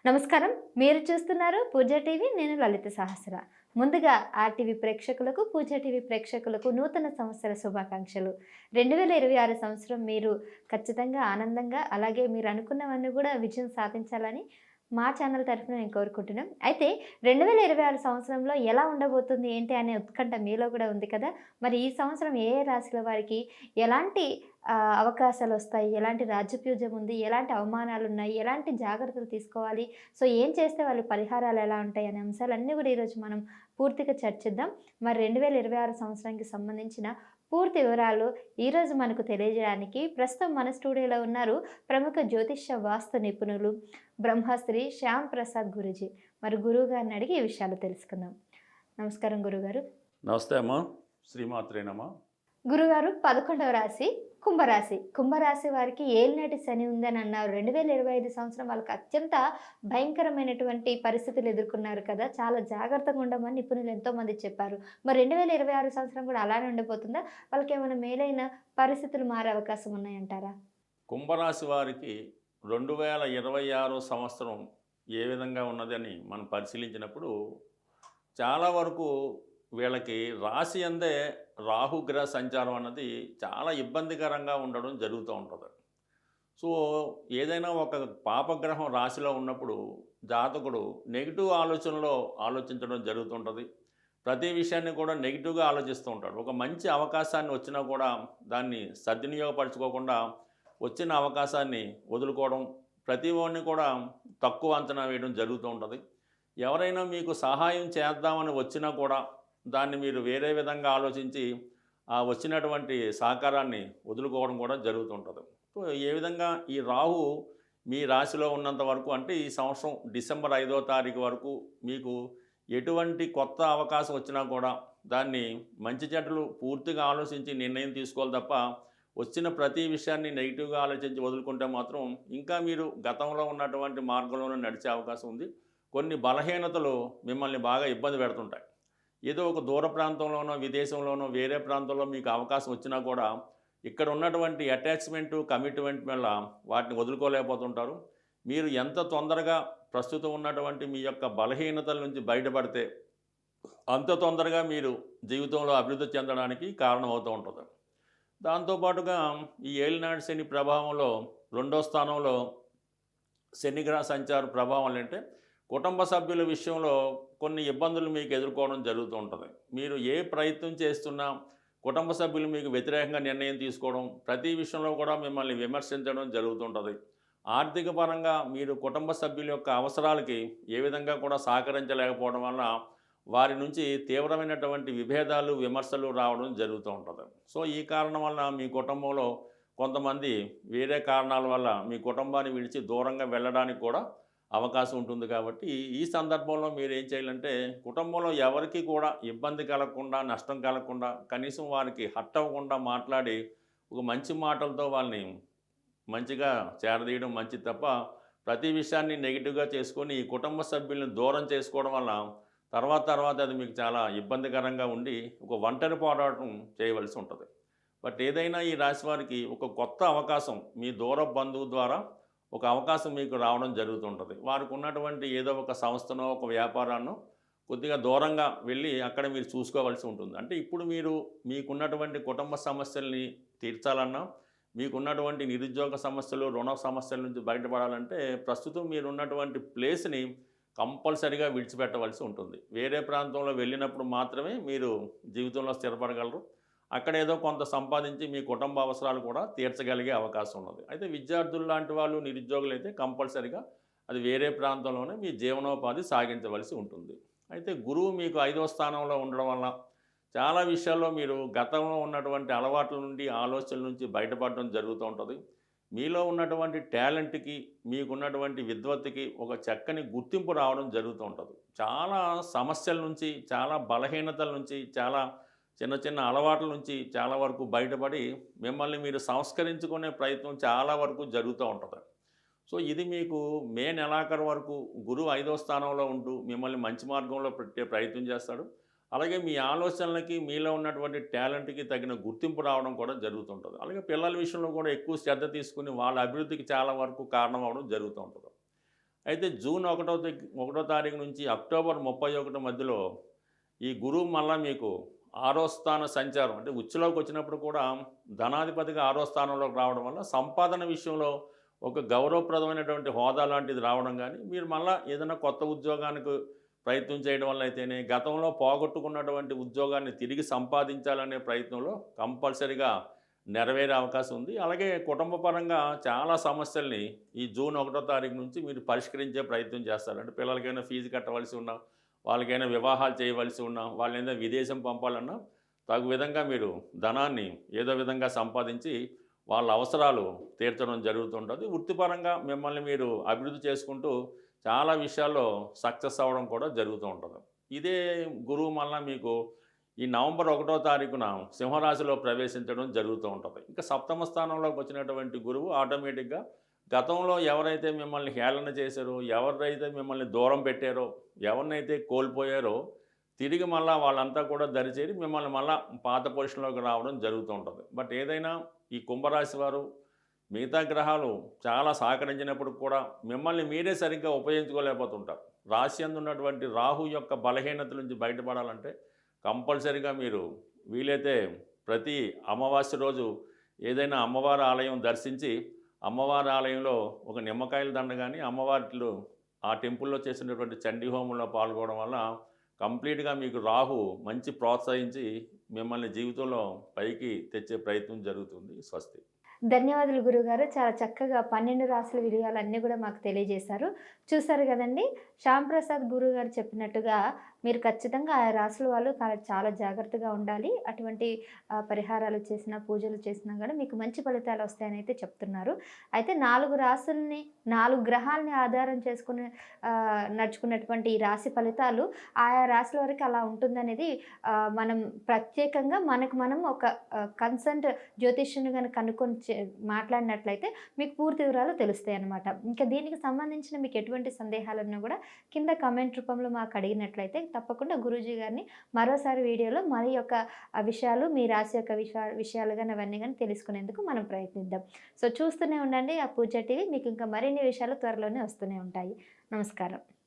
నమస్కారం. మీరు చూస్తున్నారు పూజ టీవీ. నేను లలిత సహస్ర. ముందుగా ఆర్టీవీ ప్రేక్షకులకు, పూజ టీవీ ప్రేక్షకులకు నూతన సంవత్సర శుభాకాంక్షలు. 2026 సంవత్సరం మీరు ఖచ్చితంగా ఆనందంగా, అలాగే మీరు అనుకున్నవన్నీ కూడా విజయం సాధించాలని మా ఛానల్ తరఫున నేను కోరుకుంటున్నాం. అయితే 2026 సంవత్సరంలో ఎలా ఉండబోతుంది ఏంటి అనే ఉత్కంఠ మీలో కూడా ఉంది కదా! మరి ఈ సంవత్సరం ఏ ఏ రాశుల వారికి ఎలాంటి అవకాశాలొస్తాయి? ఎలాంటి రాజ్యపూజ్యం ఉంది? ఎలాంటి అవమానాలున్నాయి? ఎలాంటి జాగ్రత్తలు తీసుకోవాలి? సో, ఏం చేస్తే వాళ్ళు పరిహారాలు ఎలా ఉంటాయి? అనే అంశాలన్నీ కూడా ఈరోజు మనం పూర్తిగా చర్చిద్దాం. మరి 2026 సంవత్సరానికి సంబంధించిన పూర్తి వివరాలు ఈరోజు మనకు తెలియజేయడానికి ప్రస్తుతం మన స్టూడియోలో ఉన్నారు ప్రముఖ జ్యోతిష్య వాస్తు నిపుణులు బ్రహ్మశ్రీ శ్యామ్ ప్రసాద్ గురూజీ. మరి గురువు గారిని అడిగి ఈ విషయాలు తెలుసుకుందాం. నమస్కారం గురుగారు. నమస్తే అమ్మా. శ్రీమాత్రేనమ్మా. గురుగారు, 11వ రాశి కుంభరాశి. కుంభరాశి వారికి ఏలినాటి శని ఉందని అన్నారు. 2025 సంవత్సరం వాళ్ళకి అత్యంత భయంకరమైనటువంటి పరిస్థితులు ఎదుర్కొన్నారు కదా! చాలా జాగ్రత్తగా ఉండమని నిపుణులు ఎంతోమంది చెప్పారు. మరి 2026 సంవత్సరం కూడా అలానే ఉండబోతుందా? వాళ్ళకేమైనా మేలైన పరిస్థితులు మారే అవకాశం ఉన్నాయంటారా? కుంభరాశి వారికి 2026 సంవత్సరం ఏ విధంగా ఉన్నదని మనం పరిశీలించినప్పుడు చాలా వరకు వీళ్ళకి రాశి అందే రాహుగ్రహ సంచారం అన్నది చాలా ఇబ్బందికరంగా ఉండడం జరుగుతూ ఉంటుంది. సో ఏదైనా ఒక పాపగ్రహం రాశిలో ఉన్నప్పుడు జాతకుడు నెగిటివ్ ఆలోచనలో ఆలోచించడం జరుగుతుంటుంది. ప్రతి విషయాన్ని కూడా నెగిటివ్గా ఆలోచిస్తూ ఉంటాడు. ఒక మంచి అవకాశాన్ని వచ్చినా కూడా దాన్ని సద్వినియోగపరచుకోకుండా వచ్చిన అవకాశాన్ని వదులుకోవడం, ప్రతి వాడిని కూడా తక్కువ అంచనా వేయడం జరుగుతూ ఉంటుంది. ఎవరైనా మీకు సహాయం చేద్దామని వచ్చినా కూడా దాన్ని మీరు వేరే విధంగా ఆలోచించి ఆ వచ్చినటువంటి సహకారాన్ని వదులుకోవడం కూడా జరుగుతుంటుంది. సో ఏ విధంగా ఈ రాహు మీ రాశిలో ఉన్నంత వరకు, అంటే ఈ సంవత్సరం డిసెంబర్ 5వ తారీఖు వరకు మీకు ఎటువంటి కొత్త అవకాశం వచ్చినా కూడా దాన్ని మంచి చెడ్డలు పూర్తిగా ఆలోచించి నిర్ణయం తీసుకోవాలి తప్ప వచ్చిన ప్రతి విషయాన్ని నెగిటివ్గా ఆలోచించి వదులుకుంటే మాత్రం ఇంకా మీరు గతంలో ఉన్నటువంటి మార్గంలోనే నడిచే అవకాశం ఉంది. కొన్ని బలహీనతలు మిమ్మల్ని బాగా ఇబ్బంది పెడుతుంటాయి. ఏదో ఒక దూర ప్రాంతంలోనో, విదేశంలోనో, వేరే ప్రాంతంలో మీకు అవకాశం వచ్చినా కూడా ఇక్కడ ఉన్నటువంటి అటాచ్మెంటు, కమిట్మెంట్ వల్ల వాటిని వదులుకోలేకపోతుంటారు. మీరు ఎంత తొందరగా ప్రస్తుతం ఉన్నటువంటి మీ యొక్క బలహీనతల నుంచి బయటపడితే అంత తొందరగా మీరు జీవితంలో అభివృద్ధి చెందడానికి కారణమవుతూ ఉంటుంది. దాంతోపాటుగా ఈ ఏలినాటి శని ప్రభావంలో రెండో స్థానంలో శనిగ్రహ సంచార ప్రభావం అంటే కుటుంబ సభ్యుల విషయంలో కొన్ని ఇబ్బందులు మీకు ఎదుర్కోవడం జరుగుతూ ఉంటుంది. మీరు ఏ ప్రయత్నం చేస్తున్నా కుటుంబ సభ్యులు మీకు వ్యతిరేకంగా నిర్ణయం తీసుకోవడం, ప్రతి విషయంలో కూడా మిమ్మల్ని విమర్శించడం జరుగుతుంటుంది. ఆర్థిక పరంగా మీరు కుటుంబ సభ్యుల యొక్క అవసరాలకి ఏ విధంగా కూడా సహకరించలేకపోవడం వల్ల వారి నుంచి తీవ్రమైనటువంటి విభేదాలు, విమర్శలు రావడం జరుగుతూ ఉంటుంది. సో ఈ కారణం వల్ల మీ కుటుంబంలో కొంతమంది వేరే కారణాల వల్ల మీ కుటుంబాన్ని విడిచి దూరంగా వెళ్ళడానికి కూడా అవకాశం ఉంటుంది. కాబట్టి ఈ సందర్భంలో మీరు ఏం చేయాలంటే కుటుంబంలో ఎవరికి కూడా ఇబ్బంది కలగకుండా, నష్టం కలగకుండా, కనీసం వారికి హర్ట్ అవ్వకుండా మాట్లాడి ఒక మంచి మాటలతో వాళ్ళని మంచిగా చేరదీయడం మంచిది తప్ప ప్రతి విషయాన్ని నెగిటివ్గా చేసుకొని ఈ కుటుంబ సభ్యులను దూరం చేసుకోవడం వల్ల తర్వాత అది మీకు చాలా ఇబ్బందికరంగా ఉండి ఒక ఒంటరి పోరాటం చేయవలసి ఉంటుంది. బట్ ఏదైనా ఈ రాశి వారికి ఒక కొత్త అవకాశం మీ దూర బంధువు ద్వారా ఒక అవకాశం మీకు రావడం జరుగుతుంటుంది. వారికి ఉన్నటువంటి ఏదో ఒక సంస్థనో, ఒక వ్యాపారాన్నో కొద్దిగా దూరంగా వెళ్ళి అక్కడ మీరు చూసుకోవాల్సి ఉంటుంది. అంటే ఇప్పుడు మీరు మీకున్నటువంటి కుటుంబ సమస్యల్ని తీర్చాలన్నా, మీకున్నటువంటి నిరుద్యోగ సమస్యలు, రుణ సమస్యల నుంచి బయటపడాలంటే ప్రస్తుతం మీరున్నటువంటి ప్లేస్ని కంపల్సరీగా విడిచిపెట్టవలసి ఉంటుంది. వేరే ప్రాంతంలో వెళ్ళినప్పుడు మాత్రమే మీరు జీవితంలో స్థిరపడగలరు. అక్కడ ఏదో కొంత సంపాదించి మీ కుటుంబ అవసరాలు కూడా తీర్చగలిగే అవకాశం ఉన్నది. అయితే విద్యార్థులు లాంటి వాళ్ళు, నిరుద్యోగులు అయితే కంపల్సరీగా అది వేరే ప్రాంతంలోనే మీ జీవనోపాధి సాగించవలసి ఉంటుంది. అయితే గురువు మీకు 5వ స్థానంలో ఉండడం వల్ల చాలా విషయాల్లో మీరు గతంలో ఉన్నటువంటి అలవాట్ల నుండి, ఆలోచనల నుంచి బయటపడడం జరుగుతూ ఉంటుంది. మీలో ఉన్నటువంటి టాలెంట్కి, మీకున్నటువంటి విద్వత్తుకి ఒక చక్కని గుర్తింపు రావడం జరుగుతూ ఉంటుంది. చాలా సమస్యల నుంచి, చాలా బలహీనతల నుంచి, చాలా చిన్న చిన్న అలవాట్ల నుంచి చాలా వరకు బయటపడి మిమ్మల్ని మీరు సంస్కరించుకునే ప్రయత్నం చాలా వరకు జరుగుతూ ఉంటుంది. సో ఇది మీకు మే నెలాఖరు వరకు గురువు 5వ స్థానంలో ఉంటూ మిమ్మల్ని మంచి మార్గంలో పెట్టే ప్రయత్నం చేస్తాడు. అలాగే మీ ఆలోచనలకి, మీలో ఉన్నటువంటి టాలెంట్కి తగిన గుర్తింపు రావడం కూడా జరుగుతుంటుంది. అలాగే పిల్లల విషయంలో కూడా ఎక్కువ శ్రద్ధ తీసుకుని వాళ్ళ అభివృద్ధికి చాలా వరకు కారణం అవ్వడం జరుగుతూ ఉంటుంది. అయితే జూన్ 1వ తారీఖు నుంచి అక్టోబర్ 31 మధ్యలో ఈ గురువు మళ్ళా మీకు 6వ స్థాన సంచారం అంటే ఉచ్చులోకి వచ్చినప్పుడు కూడా ధనాధిపతిగా 6వ స్థానంలోకి రావడం వల్ల సంపాదన విషయంలో ఒక గౌరవప్రదమైనటువంటి హోదా లాంటిది రావడం కానీ, మీరు మళ్ళా ఏదైనా కొత్త ఉద్యోగానికి ప్రయత్నం చేయడం వల్ల అయితేనే, గతంలో పోగొట్టుకున్నటువంటి ఉద్యోగాన్ని తిరిగి సంపాదించాలనే ప్రయత్నంలో కంపల్సరీగా నెరవేరే అవకాశం ఉంది. అలాగే కుటుంబ పరంగా చాలా సమస్యల్ని ఈ జూన్ 1వ తారీఖు నుంచి మీరు పరిష్కరించే ప్రయత్నం చేస్తారు. అంటే పిల్లలకైనా ఫీజు కట్టవలసి ఉన్నా, వాళ్ళకైనా వివాహాలు చేయవలసి ఉన్నా, వాళ్ళైనా విదేశం పంపాలన్నా తగు విధంగా మీరు ధనాన్ని ఏదో విధంగా సంపాదించి వాళ్ళ అవసరాలు తీర్చడం జరుగుతుంటుంది. వృత్తిపరంగా మిమ్మల్ని మీరు అభివృద్ధి చేసుకుంటూ చాలా విషయాల్లో సక్సెస్ అవ్వడం కూడా జరుగుతూ ఉంటుంది. ఇదే గురువు మళ్ళా మీకు ఈ నవంబర్ 1వ తారీఖున సింహరాశిలో ప్రవేశించడం జరుగుతూ ఉంటుంది. ఇంకా సప్తమ స్థానంలోకి వచ్చినటువంటి గురువు ఆటోమేటిక్గా గతంలో ఎవరైతే మిమ్మల్ని హేళన చేశారో, ఎవరైతే మిమ్మల్ని దూరం పెట్టారో, ఎవరినైతే కోల్పోయారో తిరిగి మళ్ళా వాళ్ళంతా కూడా దరిచేరి మిమ్మల్ని మళ్ళా పాత పొజిషన్లోకి రావడం జరుగుతూ ఉంటుంది. బట్ ఏదైనా ఈ కుంభరాశి వారు మిగతా గ్రహాలు చాలా సహకరించినప్పుడు కూడా మిమ్మల్ని మీరే సరిగ్గా ఉపయోగించుకోలేకపోతుంటారు. రాశి యందు ఉన్నటువంటి రాహు యొక్క బలహీనత నుంచి బయటపడాలంటే కంపల్సరీగా మీరు వీలైతే ప్రతి అమావాస్య రోజు ఏదైనా అమ్మవారి ఆలయం దర్శించి, అమ్మవారి ఆలయంలో ఒక నిమ్మకాయల దండ కానీ, అమ్మవారిలో ఆ టెంపుల్లో చేసినటువంటి చండీ హోమంలో పాల్గొనడం వల్ల కంప్లీట్గా మీకు రాహు మంచి ప్రోత్సహించి మిమ్మల్ని జీవితంలో పైకి తెచ్చే ప్రయత్నం జరుగుతుంది. స్వస్తి. ధన్యవాదాలు గురుగారు. చాలా చక్కగా 12 రాసుల విలువలన్నీ కూడా మాకు తెలియజేశారు. చూసారు కదండి, శ్యామ్ ప్రసాద్ గురుగారు చెప్పినట్టుగా మీరు ఖచ్చితంగా ఆ రాసుల వాళ్ళు చాలా జాగ్రత్తగా ఉండాలి. అటువంటి పరిహారాలు చేసినా, పూజలు చేసినా కూడా మీకు మంచి ఫలితాలు వస్తాయని అయితే చెప్తున్నారు. అయితే 4 రాసుల్ని, 4 గ్రహాలని ఆధారం చేసుకుని నడుచుకున్నటువంటి ఈ రాశి ఫలితాలు ఆయా రాశుల వరకు అలా ఉంటుందనేది మనం ప్రత్యేకంగా మనం ఒక కన్సల్ట్ జ్యోతిష్యుని కనుక కనుక్కొని మాట్లాడినట్లయితే మీకు పూర్తి వివరాలు తెలుస్తాయి అన్నమాట. ఇంకా దీనికి సంబంధించిన మీకు ఎటువంటి సందేహాలున్నా కూడా కింద కామెంట్ రూపంలో మాకు అడిగినట్లయితే తప్పకుండా గురూజీ గారిని మరోసారి వీడియోలో మరి యొక్క విషయాలు, మీ రాశి యొక్క విషయాలు కానీ అవన్నీ కానీ తెలుసుకునేందుకు మనం ప్రయత్నిద్దాం. సో చూస్తూనే ఉండండి ఆ పూజ టీవీ. మీకు ఇంకా మరిన్ని విషయాలు త్వరలోనే వస్తూనే ఉంటాయి. నమస్కారం.